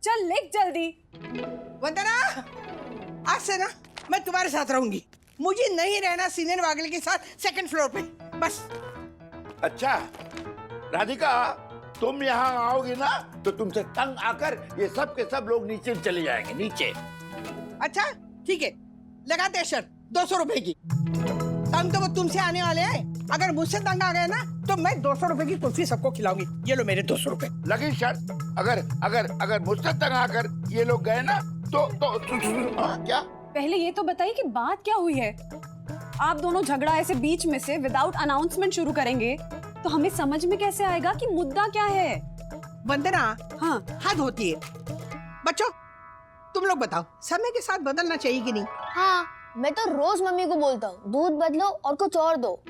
चल लिख जल्दी। वंदना, आज से ना मैं तुम्हारे साथ रहूंगी। मुझे नहीं रहना सीनियर वागले के साथ सेकंड फ्लोर पे, बस। अच्छा राधिका, तुम यहाँ आओगी ना तो तुमसे तंग आकर ये सब के सब लोग नीचे चले जाएंगे, नीचे। अच्छा ठीक है, लगाते हैं शर्त 200 रुपए की। तंग तो वो तुमसे आने वाले हैं, अगर मुझसे तंग आ गए ना तो मैं 200 रुपए की कुल्फी सबको खिलाऊंगी। ये लो मेरे 200 रुपए। लगी शर्त? अगर अगर अगर मुझसे तंग आकर ये लोग गए ना तो क्या? पहले ये तो बताइए कि बात क्या हुई है। आप दोनों झगड़ा ऐसे बीच में से विदाउट अनाउंसमेंट शुरू करेंगे तो हमें समझ में कैसे आएगा कि मुद्दा क्या है। वंदना, हाँ हद होती है। बच्चों तुम लोग बताओ, समय के साथ बदलना चाहिए कि नहीं? हाँ, मैं तो रोज मम्मी को बोलता हूँ दूध बदलो और कुछ और दो,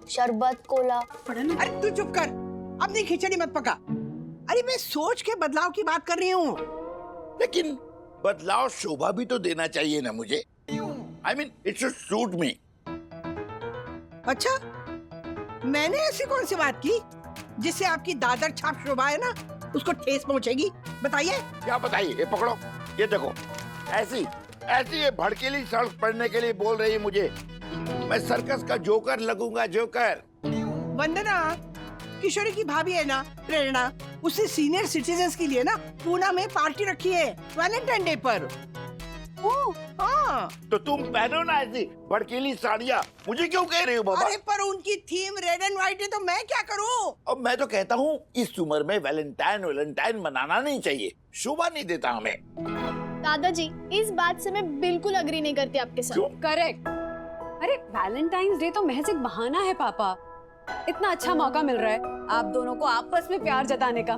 शरबत कोला। अरे तू चुप कर, अपनी खिचड़ी मत पका। अरे मैं सोच के बदलाव की बात कर रही हूँ। लेकिन बदलाव शोभा भी तो देना चाहिए ना मुझे। I mean, it should suit me. अच्छा, मैंने ऐसी कौन सी बात की जिससे आपकी दादर छाप शोभा है ना उसको ठेस पहुंचेगी? बताइए। क्या बताइए? ये पकड़ो, ये देखो, ऐसी ऐसी ये भड़कीली सड़क पढ़ने के लिए बोल रही है मुझे। मैं सर्कस का जोकर लगूंगा, जोकर। वंदना, किशोरी की भाभी है ना प्रेरणा, उसने सीनियर सिटीजन्स के लिए ना पूना में पार्टी रखी है वैलेंटाइन डे पर। हाँ। तो तुम पहनो ना ऐसी भड़कीली साड़ियाँ, मुझे क्यों कह रही हो बाबा? अरे पर उनकी थीम रेड एंड व्हाइट है तो मैं क्या करूँ? अब मैं तो कहता हूँ इस उम्र में वैलेंटाइन मनाना नहीं चाहिए, शोभा नहीं देता हमें। दादाजी, इस बात से मैं बिल्कुल अग्री नहीं करती आपके साथ। क्यों? करेक्ट। अरे वैलेंटाइंस डे तो महज एक बहाना है पापा। इतना अच्छा मौका मिल रहा है आप दोनों को आपस में प्यार जताने का।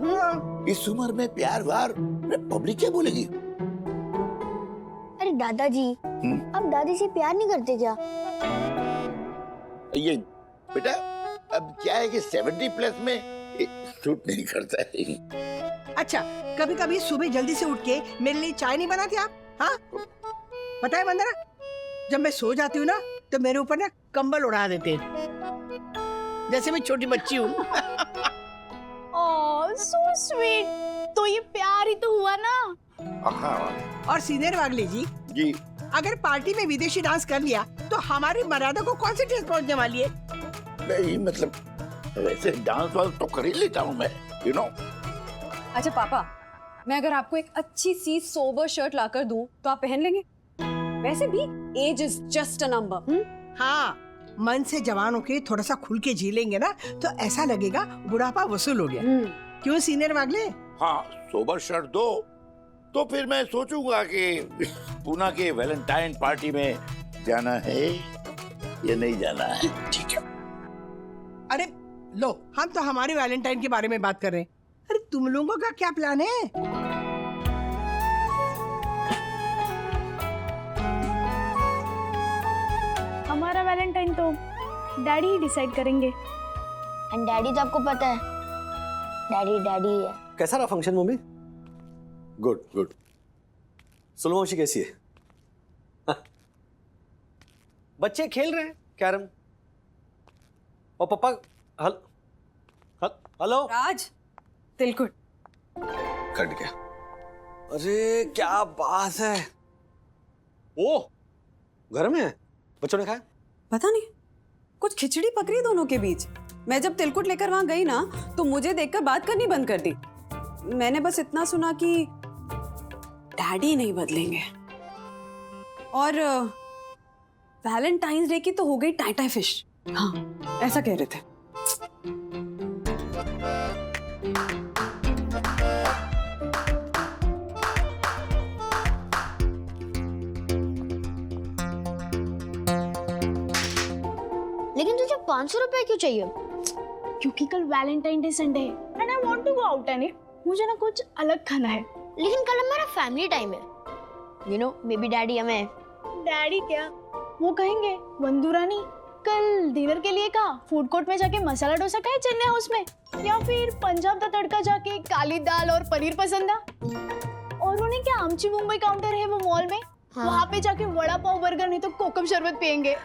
इस उम्र में प्यार वार पब्लिक क्या बोलेगी? अरे दादाजी, अब दादी से प्यार नहीं करते क्या? ये बेटा अब क्या है कि 70 प्लस में सूट नहीं करता है। अच्छा, कभी कभी सुबह जल्दी से उठ के मेरे लिए चाय नहीं बनाते आप? हाँ, पता है वंदना, जब मैं सो जाती हूँ ना तो मेरे ऊपर ना कंबल उड़ा देते हैं जैसे मैं छोटी बच्ची हूँ। ओह सो स्वीट। तो ये प्यार ही तो हुआ ना। और सीनियर वागले जी, अगर पार्टी में विदेशी डांस कर लिया तो हमारी मर्यादा को कौन सी ठेस पहुंचने वाली है? नहीं मतलब वैसे डांस वांस तो कर ही लेता हूँ मैं, यू नो। अच्छा पापा, मैं अगर आपको एक अच्छी सी सोबर शर्ट लाकर दूं तो आप पहन लेंगे? वैसे भी age is just a number. हाँ, मन से जवान होके थोड़ा सा खुल के जी लेंगे ना तो ऐसा लगेगा बुढ़ापा वसूल हो गया। क्यों सीनियर वागले? हाँ, सोबर शर्ट दो तो फिर मैं सोचूंगा कि पूना के वैलेंटाइन पार्टी में जाना है या नहीं जाना है। ठीक है। अरे लो, हम तो हमारे वैलेंटाइन के बारे में बात कर रहे हैं। अरे तुम लोगों का क्या प्लान है? हमारा वैलेंटाइन तो डैडी ही डिसाइड करेंगे। एंड डैडी तो आपको पता है, डैडी डैडी है। कैसा रहा फंक्शन मम्मी? Good good. सुलमोशी कैसी है? हाँ। बच्चे खेल रहे हैं कैरम और पापा हेलो राज, तिलकुट कट गया। अरे क्या बात है। ओ घर में है? बच्चों ने खाया? पता नहीं, कुछ खिचड़ी पकड़ी दोनों के बीच। मैं जब तिलकुट लेकर वहां गई ना तो मुझे देखकर बात करनी बंद कर दी। मैंने बस इतना सुना कि डैडी नहीं बदलेंगे और वैलेंटाइंस डे की तो हो गई टाई फिश। हाँ, ऐसा कह रहे थे। लेकिन तुझे 500 रुपए क्यों चाहिए? क्योंकि कल वैलेंटाइन डे संडे है and I want to go out and मुझे ना कुछ अलग खाना है। लेकिन कल हमारा फैमिली टाइम है। You know, maybe daddy हमें। डैडी क्या, वो कहेंगे वंदू रानी कल डिनर के लिए कहा फूड कोर्ट में जाके मसाला डोसा खाए चेन्नई हाउस में, या फिर पंजाब का तड़का जाके काली दाल और पनीर पसंद आ, और उन्हें क्या आमची मुंबई काउंटर है वो मॉल में, वहां पे जाके वड़ा पाव बर्गर नहीं तो कोकम शरबत पियेंगे।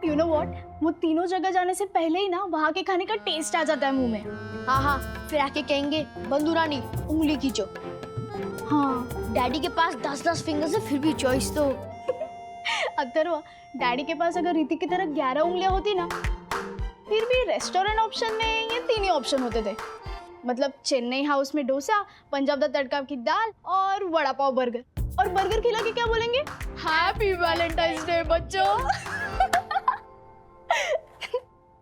यू नो व्हाट, वो तीनों जगह जाने से पहले ही ना वहाँ के खाने का टेस्ट आ जाता है मुंह में। हाँ हाँ, फिर आके कहेंगे बंदूरानी उंगली खींचो। हाँ डैडी के पास 10-10 फिंगर्स है, फिर भी चॉइस तो। अथर्व, डैडी के पास अगर रीति की तरह 11 उंगलियां होती ना, फिर भी रेस्टोरेंट ऑप्शन में ये 3 ही ऑप्शन होते थे। मतलब चेन्नई हाउस में डोसा, पंजाब दा तड़का की दाल और वड़ा पाव बर्गर। और बर्गर खिला के क्या बोलेंगे? हैप्पी वैलेंटाइंस डे बच्चों।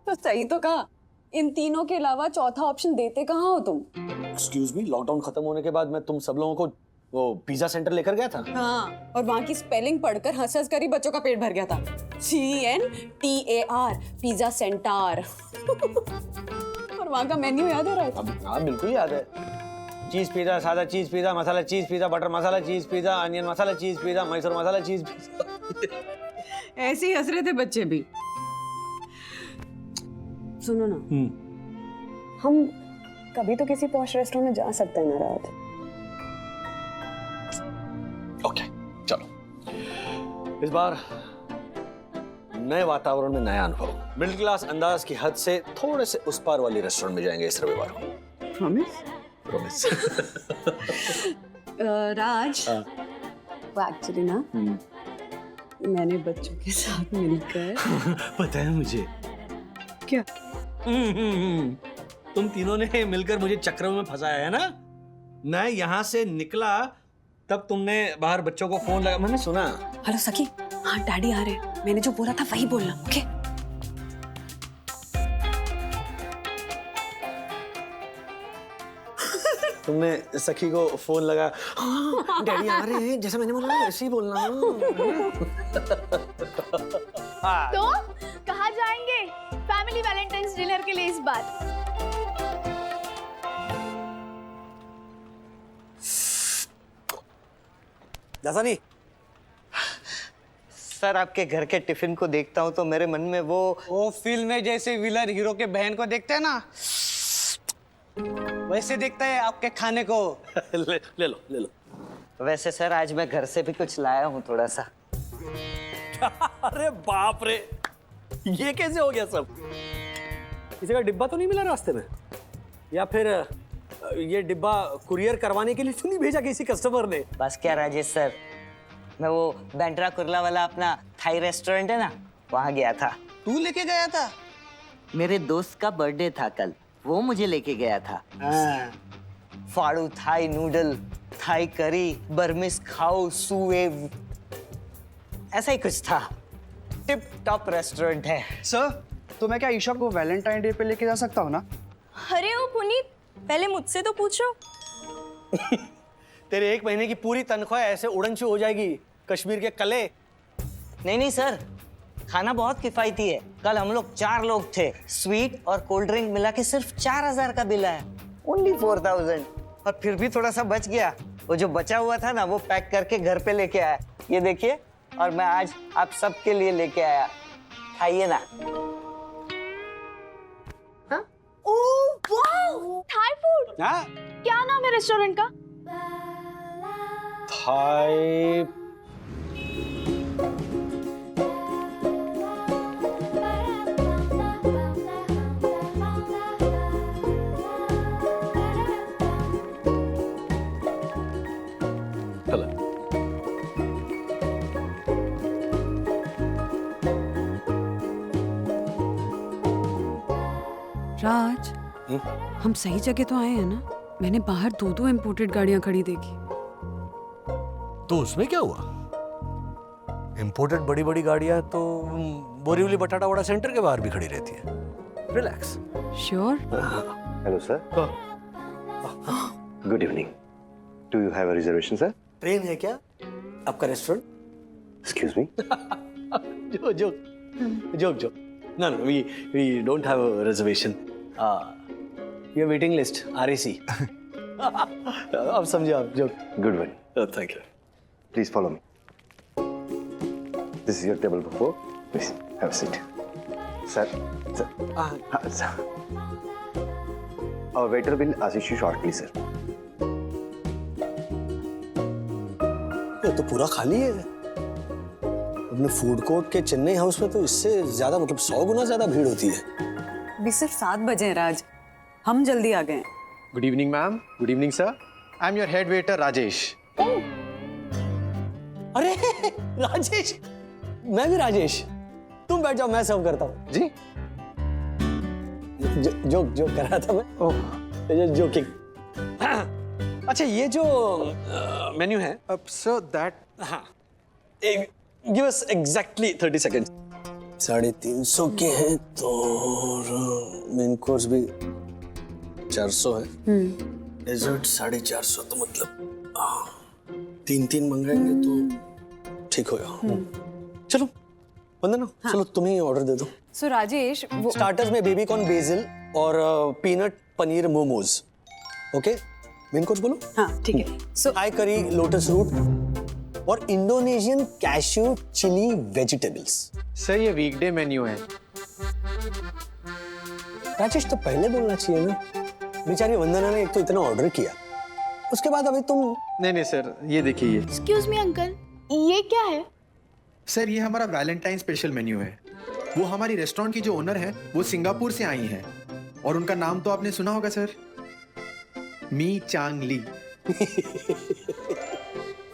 तो सही तो कहा, इन तीनों के अलावा चौथा ऑप्शन देते कहाँ हो तुम? एक्सक्यूज मी, लॉकडाउन खत्म होने के बाद मैं तुम सब लोगों को वो पिज्जा सेंटर लेकर गया था। हाँ, और वहाँ की स्पेलिंग पढ़कर हंस कर ही बच्चों का पेट भर गया था। CENTAR, pizza centre. और वहाँ का मेन्यू याद है? हाँ बिल्कुल याद है। चीज पिज्जा, सादा चीज पिज्जा, मसाला चीज पिज्जा, बटर मसाला चीज पिज्जा, अनियन मसाला चीज पिज्जा, मैसूर मसाला चीज पिज्जा। ऐसे ही हंस रहे थे बच्चे भी। सुनो ना, हम कभी तो किसी पॉश रेस्टोरेंट में जा सकते हैं ना रात? ओके चलो, इस बार नए वातावरण में नया अनुभव, मिडिल क्लास अंदाज की हद से थोड़े से उस पार वाली रेस्टोरेंट में जाएंगे इस रविवार को। प्रॉमिस? प्रॉमिस। राज, वो एक्चुअली ना मैंने बच्चों के साथ मिलकर पता है मुझे। क्या? तुम तीनों ने मिलकर मुझे चक्रों में फंसाया है ना। मैं यहाँ से निकला तब तुमने बाहर बच्चों को फोन लगा, मैंने सुना। हेलो सखी, हाँ डैडी आ रहे हैं, मैंने जो बोला था वही बोलना, ओके? तुमने सखी को फोन लगा, हाँ, डैडी आ रहे हैं, जैसा मैंने बोला ऐसे ही बोलना। तो कहाँ जाएंगे फैमिली वैलेंटाइंस डिनर के लिए इस बार? जैसा नहीं सर, आपके घर के टिफिन को देखता हूँ तो मेरे मन में वो फिल्म में जैसे विलन हीरो के बहन को देखते हैं ना, वैसे देखता है आपके खाने को। ले लो। वैसे सर, आज मैं घर से भी कुछ लाया हूँ थोड़ा सा। अरे बाप रे, ये कैसे हो गया सब? किसी का डिब्बा तो नहीं मिला रास्ते में? या फिर ये डिब्बा कुरियर करवाने के लिए तो नहीं भेजा किसी कस्टमर ने? बस क्या राजेश सर, मैं वो बैंड्रा कुर्ला वाला अपना थाई रेस्टोरेंट है ना, वहाँ गया था। तू लेके गया था? मेरे दोस्त का बर्थडे था कल, वो मुझे लेके गया था। फाड़ू Thai noodle, Thai curry, Burmese खाओ, सुए, ऐसा ही कुछ था। टिप टॉप रेस्टोरेंट है। सर, तो मैं क्या ईशा को वैलेंटाइन डे पे लेके जा सकता हूँ ना? अरे ओ पुनीत, पहले मुझसे तो पूछो। तेरे 1 महीने की पूरी तनख्वाह ऐसे उड़नछू हो जाएगी कश्मीर के कले। नहीं सर, खाना बहुत किफायती है। कल हम लोग 4 लोग थे, स्वीट और कोल्ड ड्रिंक मिला के सिर्फ 4000 का बिल आया, ओनली 4000। और फिर भी थोड़ा सा बच गया, वो जो बचा हुआ था ना वो पैक करके घर पे लेके आया, ये देखिए। और मैं आज आप सबके लिए लेके आया, खाइए ना। Oh wow, Thai food. हाँ? क्या नाम है रेस्टोरेंट का? थाई राज, हम सही जगह तो आए हैं ना? मैंने बाहर 2 इम्पोर्टेड गाड़ियां खड़ी देखी। तो उसमें क्या हुआ? इंपोर्टेड बड़ी बड़ी गाड़ियां तो बोरीवली बटाटा वड़ा सेंटर के बाहर भी खड़ी रहती है। Relax. Sure? Hello, sir. Good evening. Do you have a reservation, sir? Train है क्या आपका restaurant? Excuse me. Joke. No, we don't have a reservation. Your waiting list, RAC. आप समझे आप joke. Good one. Thank you. Please follow me. This is your table for 4. Please have a seat. Sir. Sir. Our waiter will assist you shortly, sir. ये तो पूरा खाली है। अपने food court के चेन्नई हाउस में तो इससे ज्यादा मतलब 100 गुना ज्यादा भीड़ होती है। अभी सिर्फ 7 बजे हैं राज, हम जल्दी आ गए हैं। Good evening ma'am, good evening sir. I am your head waiter Rajesh. अरे राजेश, मैं भी राजेश। तुम बैठ जाओ, मैं सर्व करता हूँ। जी जोक कर रहा था मैं। ओह जोकिंग। अच्छा ये जो मेन्यू है सर दैट हाँ, गिव अस एग्जैक्टली 30 सेकेंड। 350 के हैं तो मेन कोर्स भी 400 है, डेजर्ट 450 तो मतलब 3 मंगाएंगे तो ठीक होगा। चलो वंदना, चलो तुम ही ऑर्डर दे दो। सो राजेश वो स्टार्टर्स में बेबी कॉर्न बेसिल और peanut paneer momos. Okay, main course बोलो। हाँ ठीक है। So Thai curry lotus root और Indonesian cashew chilli vegetables. Sir ये वीकडे मेन्यू है। राजेश तो पहले बोलना चाहिए ना, बेचारी वंदना ने एक तो इतना ऑर्डर किया, उसके बाद अभी तुम। नहीं सर, ये देखिए। एक्सक्यूज मी अंकल, ये क्या है? सर ये हमारा वैलेंटाइन स्पेशल मेन्यू है। वो हमारी रेस्टोरेंट की जो ओनर है वो सिंगापुर से आई हैं और उनका नाम तो आपने सुना होगा सर, मी चांग ली।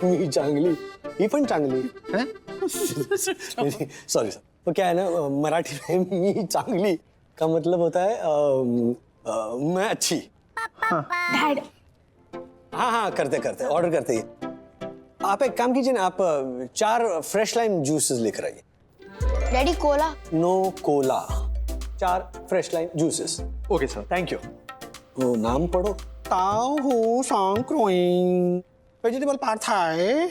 मी चांगली, ही पण चांगली है। सॉरी सर, तो क्या है ना, मराठी में मी चांगली का मतलब होता है मैं अच्छी। डैड, हाँ करते ऑर्डर करते ही। आप एक काम कीजिए ना, आप 4 फ्रेश लाइम जूसेस लेकर आइए। Daddy cola. No cola, 4 fresh lime juices. Okay sir. Thank you. वो नाम पढ़ो। ताओ हो सांग क्रोइंग वेजिटेबल पार्थाई।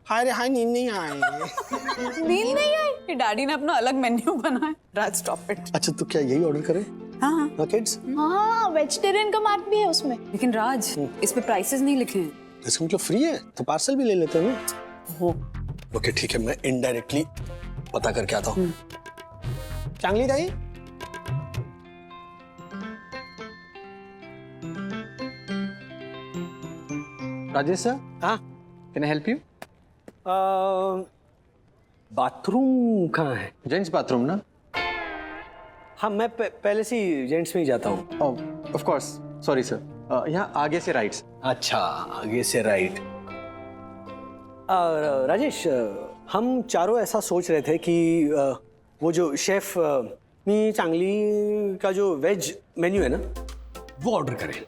हाय रे हाय, नींद नहीं आई। नींद नहीं आई? डैडी ने अपना अलग मेन्यू बनाया। राज स्टॉप इट। अच्छा तो क्या यही ऑर्डर करें? हाँ किड्स। हाँ, वेजिटेरियन का मार्क भी है उसमें। लेकिन राज इस पे प्राइसेस नहीं लिखे हैं। इसका मतलब फ्री है तो पार्सल भी ले लेते हैं ना। ओके ठीक है, मैं इनडायरेक्टली पता करके आता हूँ। चांगली दाई, राजेश सर, हाँ can I help you? Bathroom कहाँ है? जेंट्स बाथरूम ना? हाँ मैं पहले से जेंट्स में ही जाता हूँ। ऑफ कोर्स, सॉरी सर, यहाँ आगे से राइट। अच्छा आगे से राइट। राजेश, हम चारों ऐसा सोच रहे थे कि वो जो शेफ मी चांगली का जो वेज मेन्यू है ना, वो ऑर्डर करें।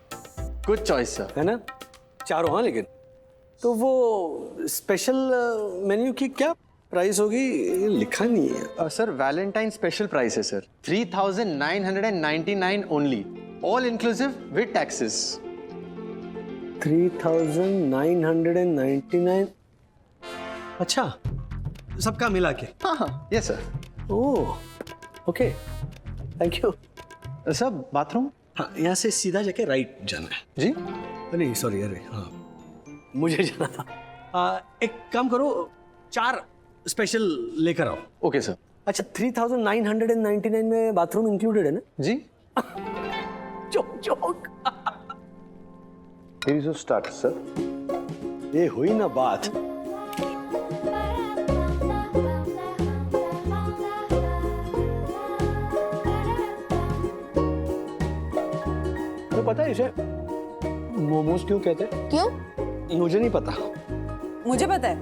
Good choice sir. है ना, चारों। हाँ लेकिन तो वो स्पेशल मेन्यू की क्या प्राइस होगी? ये लिखा नहीं है। सर वैलेंटाइन स्पेशल प्राइस है sir, 3999 only, all inclusive with taxes. 3999। अच्छा, सबका मिला के? हाँ yes sir. Oh okay, thank you. Sir bathroom? हाँ यहाँ से सीधा जाके राइट जाना है। जी नहीं सॉरी, अरे हाँ मुझे जाना था। एक काम करो, 4 स्पेशल लेकर आओ। Okay sir. अच्छा 3999 में बाथरूम इंक्लूडेड है ना? जी। Joke. Here is your start, sir. ये हुई ना बात। तो पता है इसे मोमोज क्यों कहते हैं? क्यों? मुझे नहीं पता। मुझे पता है,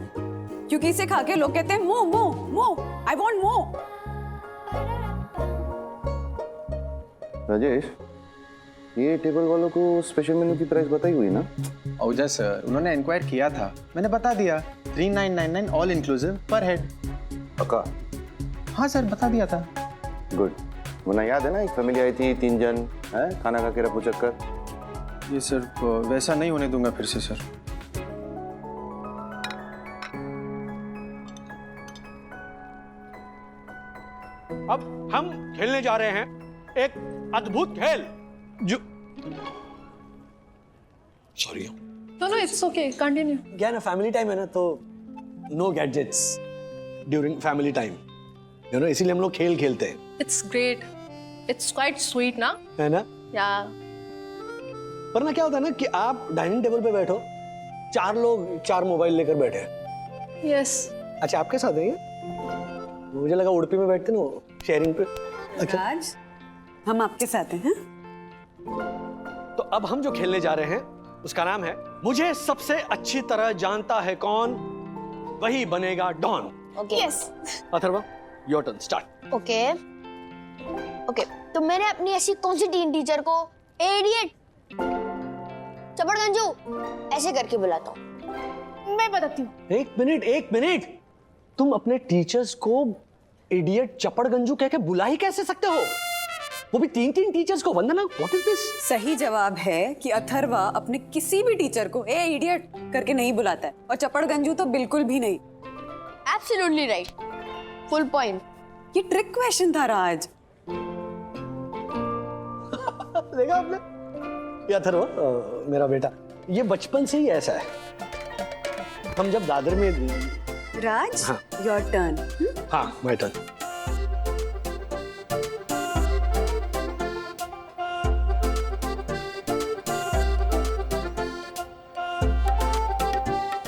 क्योंकि इसे खा के लोग कहते हैं मो मो मो, आई वांट मो। राजेश, ये टेबल वालों को स्पेशल मेन्यू की प्राइस बताई हुई ना? ओजा सर, उन्होंने इंक्वायर किया था, मैंने बता दिया। 3999 ऑल इंक्लूसिव पर हेड। पक्का? हाँ सर, बता दिया था। गुड। वरना याद है ना, एक फैमिली आई थी, 3 जन है, खाना खा के रफू चक्कर। ये सर वैसा नहीं होने दूंगा फिर से सर। अब हम खेलने जा रहे हैं एक अद्भुत खेल जो sorry No, it's okay. Continue. क्या ना, फैमिली टाइम है ना, तो no gadgets during family time, you know, इसीलिए हम लोग खेल खेलते हैं। It's great. It's quite sweet, ना? है ना? Yeah. वरना क्या होता है ना कि आप डाइनिंग टेबल पे बैठो, 4 लोग 4 मोबाइल लेकर बैठे हैं। Yes. अच्छा आपके साथ है ये? मुझे लगा उड़पी में बैठते ना शेयरिंग पे। अच्छा राज, हम आपके साथ हैं। तो अब हम जो खेलने जा रहे हैं उसका नाम है मुझे सबसे अच्छी तरह जानता है कौन, वही बनेगा don. Okay yes. Atharva your turn, start. Okay okay, तो मैंने अपनी ऐसी कौन सी टीन टीचर को इडियट, चपड़गंजू ऐसे करके बुलाता हूँ? मैं बताती हूँ। एक मिनट, तुम अपने टीचर्स को इडियट चपड़गंजू कह के बुला ही कैसे सकते हो? वो भी 3 टीचर्स को। वंदना, व्हाट इज दिस? सही जवाब है कि अथर्वा अपने किसी भी टीचर को ए इडियट करके नहीं बुलाता है, और चपड़गंजू तो बिल्कुल भी नहीं। Absolutely right, full point. ये ट्रिक क्वेश्चन था राज। देखा आपने? ये अथर्वा मेरा बेटा, ये बचपन से ही ऐसा है। हम जब दादर में राज, हाँ। Your turn. हाँ माय टर्न।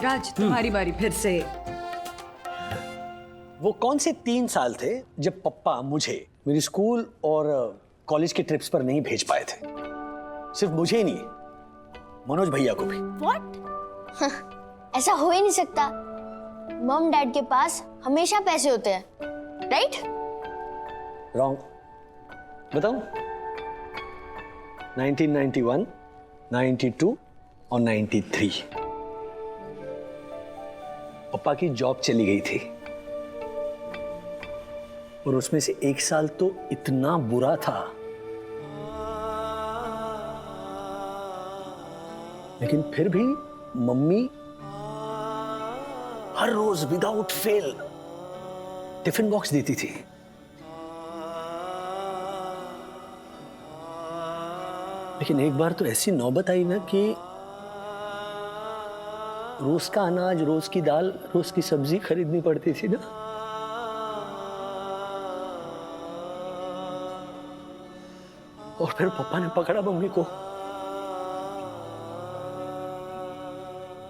राज, तुम्हारी बारी फिर से। वो कौन से 3 साल थे जब पप्पा मुझे मेरी स्कूल और कॉलेज के ट्रिप्स पर नहीं भेज पाए थे? सिर्फ मुझे ही नहीं, मनोज भैया को भी। व्हाट? ऐसा हो ही नहीं सकता। मॉम डैड के पास हमेशा पैसे होते हैं, राइट? रॉन्ग। बताऊं? 1991, 92 और 93 पापा की जॉब चली गई थी, और उसमें से 1 साल तो इतना बुरा था, लेकिन फिर भी मम्मी हर रोज विदाउट फेल टिफिन बॉक्स देती थी। लेकिन एक बार तो ऐसी नौबत आई ना कि रोज का अनाज, रोज की दाल, रोज की सब्जी खरीदनी पड़ती थी ना। और फिर पापा ने पकड़ा मम्मी को।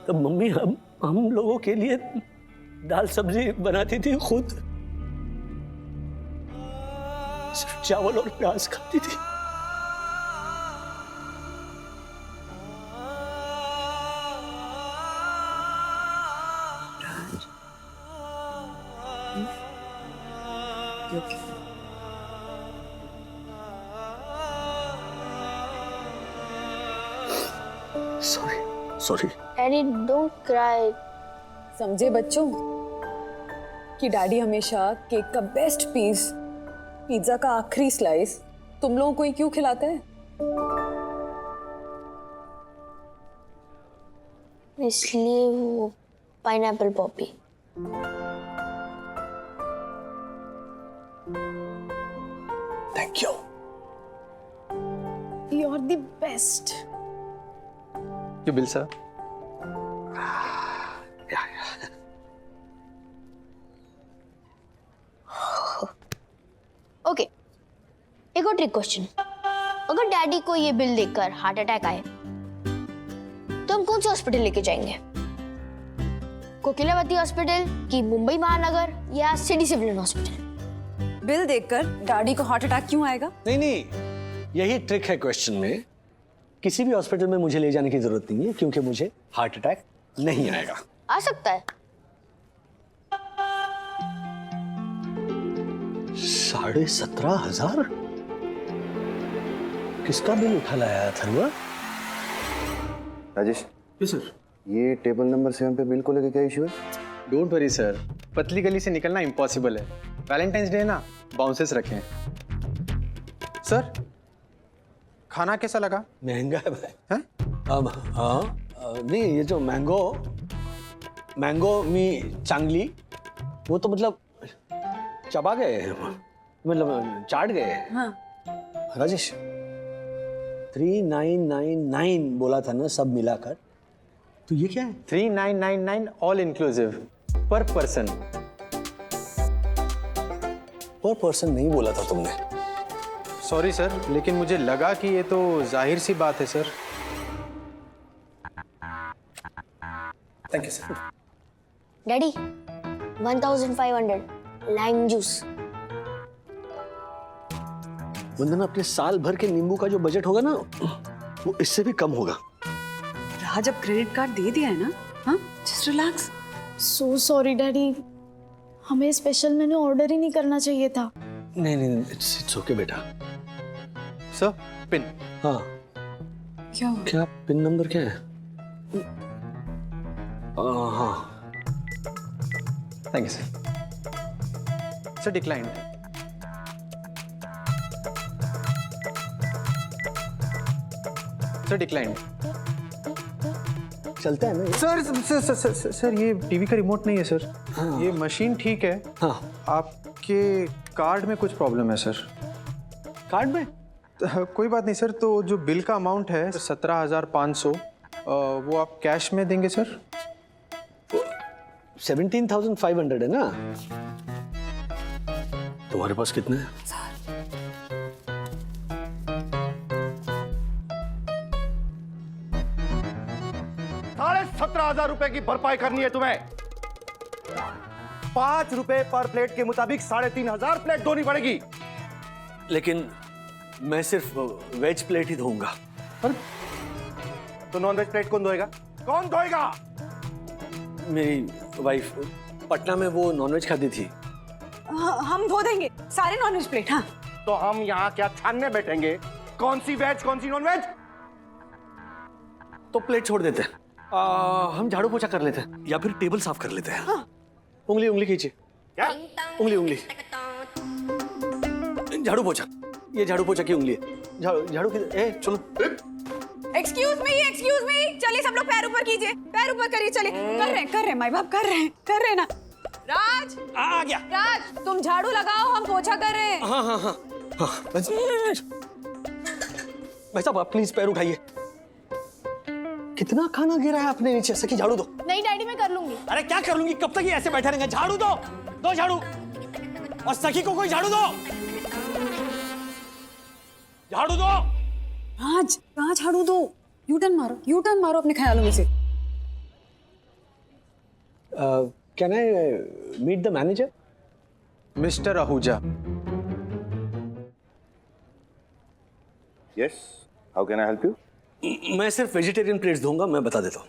तब मम्मी हम लोगों के लिए दाल सब्जी बनाती थी खुद, सिर्फ चावल और प्याज खाती थी। सॉरी। Daddy don't cry. समझे बच्चों कि डैडी हमेशा केक का बेस्ट पीस, पिज्जा का आखिरी स्लाइस तुम लोगों को ही क्यों खिलाता है? इसलिए वो pineapple poppy. Thank you. You are the best. ये बिल सर। ओके, एक और ट्रिक क्वेश्चन। अगर डैडी को ये बिल देखकर हार्ट अटैक आए तो हम कौन से हॉस्पिटल लेके जाएंगे? कोकिलावती हॉस्पिटल की मुंबई महानगर या सिटी सिविलियन हॉस्पिटल? बिल देखकर डैडी को हार्ट अटैक क्यों आएगा? नहीं, यही ट्रिक है क्वेश्चन में। किसी भी हॉस्पिटल में मुझे ले जाने की जरूरत नहीं है, क्योंकि मुझे हार्ट अटैक नहीं आएगा। आ सकता है। 17,500? किसका बिल उठा लाया अथर्वा? Rajesh, yes sir. ये टेबल नंबर 7 पे बिल को लेके क्या इशू है? डोंट वरी सर, पतली गली से निकलना इम्पॉसिबल है। वैलेंटाइंस डे ना, बाउंसेस रखें। सर, खाना कैसा लगा? महंगा है भाई। हैं? अब हाँ, नहीं ये जो मैंगो मी चांगली, वो तो मतलब चबा गए, मतलब चाट गए। हाँ। राजेश 3999 बोला था ना सब मिलाकर, तो ये क्या है? 3999 ऑल इंक्लूसिव पर पर्सन। पर पर्सन नहीं बोला था तुमने। सॉरी सर, लेकिन मुझे लगा कि ये तो जाहिर सी बात है sir. Thank you sir. Daddy 1500 lime juice. Vandana, अपने साल भर के नींबू का जो बजट होगा ना, वो इससे भी कम होगा। राज, अब क्रेडिट कार्ड दे दिया है ना, हाँ, just relax. So sorry daddy, हमें स्पेशल मेन्यू ऑर्डर ही नहीं करना चाहिए था। नहीं नहीं, इट्स ओके बेटा। Sir, pin. हाँ, क्या पिन नंबर क्या है? हाँ, thank you sir. Sir, decline. Sir, decline. चलता है ना ये? सर, ये टीवी का रिमोट नहीं है सर। हाँ। ये मशीन ठीक है। हाँ, आपके कार्ड में कुछ प्रॉब्लम है सर। कार्ड में? कोई बात नहीं सर, तो जो बिल का अमाउंट है 17,500, वो आप कैश में देंगे सर? 17,500 है ना? तुम्हारे पास कितने हैं? 17,500 रुपए की भरपाई करनी है तुम्हें। 5 रुपए पर प्लेट के मुताबिक 3,500 प्लेट धोनी पड़ेगी। लेकिन मैं सिर्फ वेज प्लेट ही धोऊंगा। तो नॉन वेज प्लेट कौन धोएगा? कौन धोएगा? मेरी वाइफ पटना में वो नॉनवेज खाती थी। हम धो देंगे सारे नॉनवेज प्लेट। हाँ, तो हम यहाँ क्या छानने बैठेंगे? कौन सी वेज कौन सी नॉन वेज? तो प्लेट छोड़ देते हैं, हम झाड़ू पोछा कर लेते हैं या फिर टेबल साफ कर लेते हैं। हाँ। उंगली खींचिए। क्या? उंगली झाड़ू पोछा, ये झाड़ू पोछा की उंगली है। झाड़ू की, चलो। एक्सक्यूज मी, चलिए सब लोग पैर ऊपर कीजिए, पैर ऊपर करिए, चलिए। कर रहे हैं माई बाप, कर रहे हैं ना। राज, आ गया। राज, तुम झाड़ू लगाओ, हम पोछा कर रहे हैं। हाँ। भाई साहब, आप प्लीज पैर उठाइए। कितना खाना गिरा है आपने नीचे से, कि झाड़ू दो। नहीं डैडी, मैं कर लूंगी। अरे क्या कर लूंगी, कब तक ये ऐसे बैठे रहेंगे? झाड़ू दो झाड़ू, और सखी को कोई झाड़ू दो। झाड़ू दो। राज, कहाँ झाड़ू दो? यू टर्न मारो अपने ख्यालों में से। Can I meet the manager? Mister Ahuja. Yes, how can I help you? मैं सिर्फ वेजिटेरियन प्लेट्स दूंगा, मैं बता देता हूँ।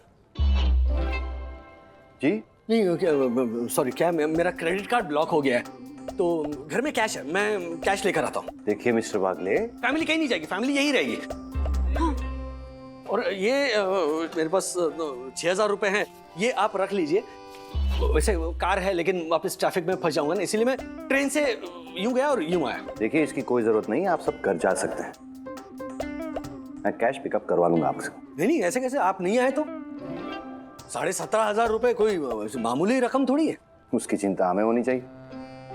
जी? नहीं, सॉरी, क्या मेरा क्रेडिट कार्ड ब्लॉक हो गया है, तो घर में कैश है, मैं कैश लेकर आता हूँ। देखिए मिस्टर बागले, फैमिली कहीं नहीं जाएगी, फैमिली यहीं रहेगी। हाँ। और ये मेरे पास 6,000 रुपए हैं, ये आप रख लीजिए। वैसे कार है, लेकिन वापस ट्रैफिक में फंस जाऊंगा ना, इसीलिए मैं ट्रेन से यूं गया और यूं आया। देखिए इसकी कोई जरूरत नहीं है, आप सब घर जा सकते हैं। मैं कैश पिकअप करवा लूंगा आपसे। नहीं, ऐसे कैसे? आप नहीं आए तो 17,500 रुपए कोई मामूली रकम थोड़ी है। उसकी चिंता हमें होनी चाहिए,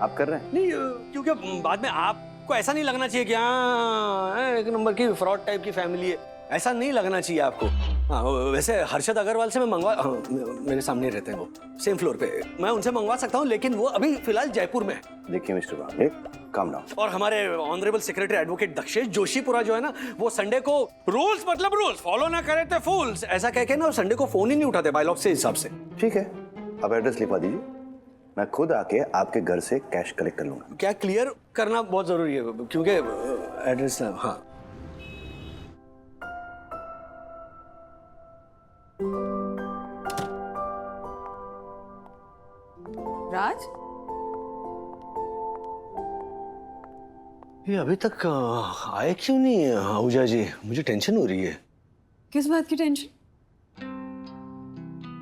आप कर रहे हैं। नहीं, क्योंकि बाद में आपको ऐसा नहीं लगना चाहिए कि हाँ, एक नंबर की फ्रॉड टाइप की फैमिली है, ऐसा नहीं लगना चाहिए आपको। हाँ, वैसे हर्षद अग्रवाल से मैं मेरे सामने रहते हैं, वो सेम फ्लोर पे, मैं उनसे मंगवा सकता हूँ, लेकिन वो अभी फिलहाल जयपुर में है। देखिए मिस्टर बागले, काम डाउन। और हमारे honourable secretary advocate Dakshesh Joshipura जो है ना, वो संडे को रूल्स मतलब रूल्स फॉलो ना करे तो फूल्स, ऐसा कह के ना, और संडे को फोन ही नहीं उठाते बाय लॉक से हिसाब से। ठीक है, अब एड्रेस लिखवा दीजिए, मैं खुद आके आपके घर से कैश कलेक्ट कर लूंगा। क्या क्लियर करना बहुत जरूरी है, क्योंकि एड्रेस। हाँ, राज, ये अभी तक आए क्यों नहीं आहूजा जी? मुझे टेंशन हो रही है। किस बात की टेंशन?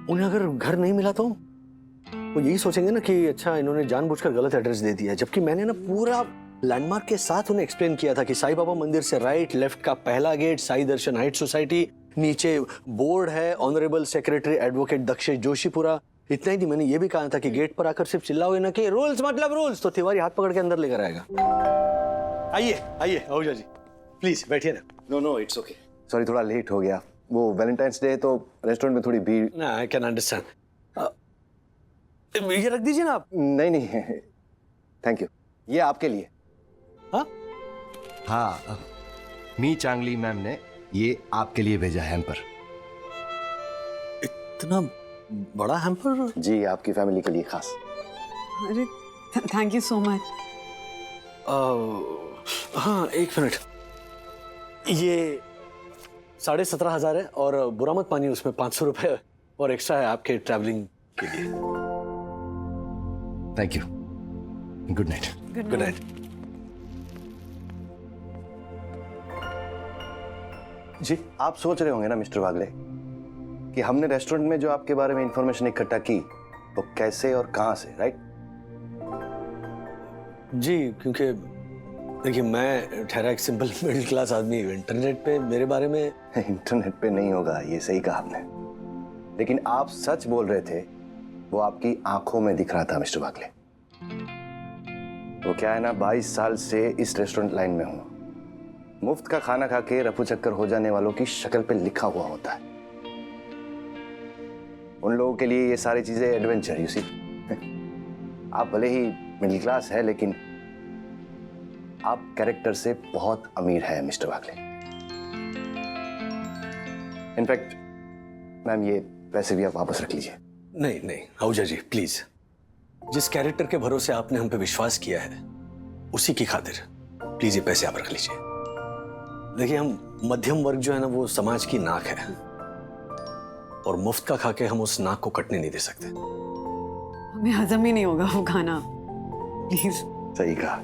उन्हें अगर घर नहीं मिला तो वो यही सोचेंगे ना कि अच्छा, इन्होंने जानबूझकर गलत एड्रेस दे दिया, जबकि मैंने ना पूरा लैंडमार्क के साथ उन्हें एक्सप्लेन किया था कि साईं बाबा मंदिर से राइट लेफ्ट का पहला गेट, साई दर्शन हाइट सोसाइटी, नीचे बोर्ड है honourable secretary advocate Dakshesh Joshipura. इतना ही नहीं, मैंने ये भी कहा था कि गेट पर आकर सिर्फ चिल्लाओगे ना कि रूल्स मतलब रूल्स, तो तिवारी हाथ पकड़ के अंदर लेकर आएगा। आइए आहूजा जी, प्लीज बैठिए ना। No, it's okay. सॉरी, थोड़ा लेट हो गया, वो वैलेंटाइंस डे तो रेस्टोरेंट में थोड़ी भीड़। ना, आई कैन अंडरस्टैंड। ये रख दीजिए ना आप। नहीं, थैंक यू, ये आपके लिए। हाँ, मी चांगली मैम ने ये आपके लिए भेजा है हैम्पर। इतना बड़ा हैम्पर? जी, आपकी फैमिली के लिए खास। अरे थैंक यू सो मच। हाँ, एक मिनट। ये 17,500 है और बुरा मत मानिए, उसमें 500 रुपए और एक्स्ट्रा है आपके ट्रैवलिंग के लिए। Thank you. Good night. Good night. जी, आप सोच रहे होंगे ना मिस्टर वागले कि हमने रेस्टोरेंट में जो आपके बारे में इंफॉर्मेशन इकट्ठा की वो कैसे और कहां से, राइट? जी, क्योंकि देखिए मैं ठहरा एक सिंपल मिडिल क्लास आदमी, इंटरनेट पे मेरे बारे में इंटरनेट पे नहीं होगा, ये सही कहा आपने, लेकिन आप सच बोल रहे थे, वो आपकी आंखों में दिख रहा था मिस्टर वागले। वो क्या है ना, 22 साल से इस रेस्टोरेंट लाइन में हूं। मुफ्त का खाना खा के रफू चक्कर हो जाने वालों की शक्ल पे लिखा हुआ होता है। उन लोगों के लिए ये सारी चीजें एडवेंचर, यू सी। आप भले ही मिडिल क्लास है, लेकिन आप कैरेक्टर से बहुत अमीर है मिस्टर वागले। इनफैक्ट मैम, ये पैसे भी आप वापस रख लीजिए। नहीं नहीं आहूजा जी, प्लीज। जिस कैरेक्टर के भरोसे आपने हम पे विश्वास किया है, उसी की खातिर प्लीज ये पैसे आप रख लीजिए। देखिए, हम मध्यम वर्ग जो है ना, वो समाज की नाक है और मुफ्त का खा के हम उस नाक को कटने नहीं दे सकते। हमें हजम ही नहीं होगा वो खाना, प्लीज। सही कहा।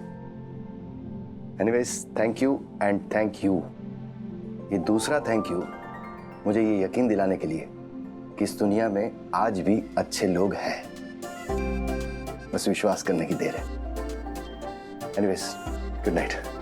Anyways, thank you and thank you. ये दूसरा थैंक यू मुझे ये यकीन दिलाने के लिए कि इस दुनिया में आज भी अच्छे लोग हैं। बस विश्वास करने की देर है। Anyways, good night.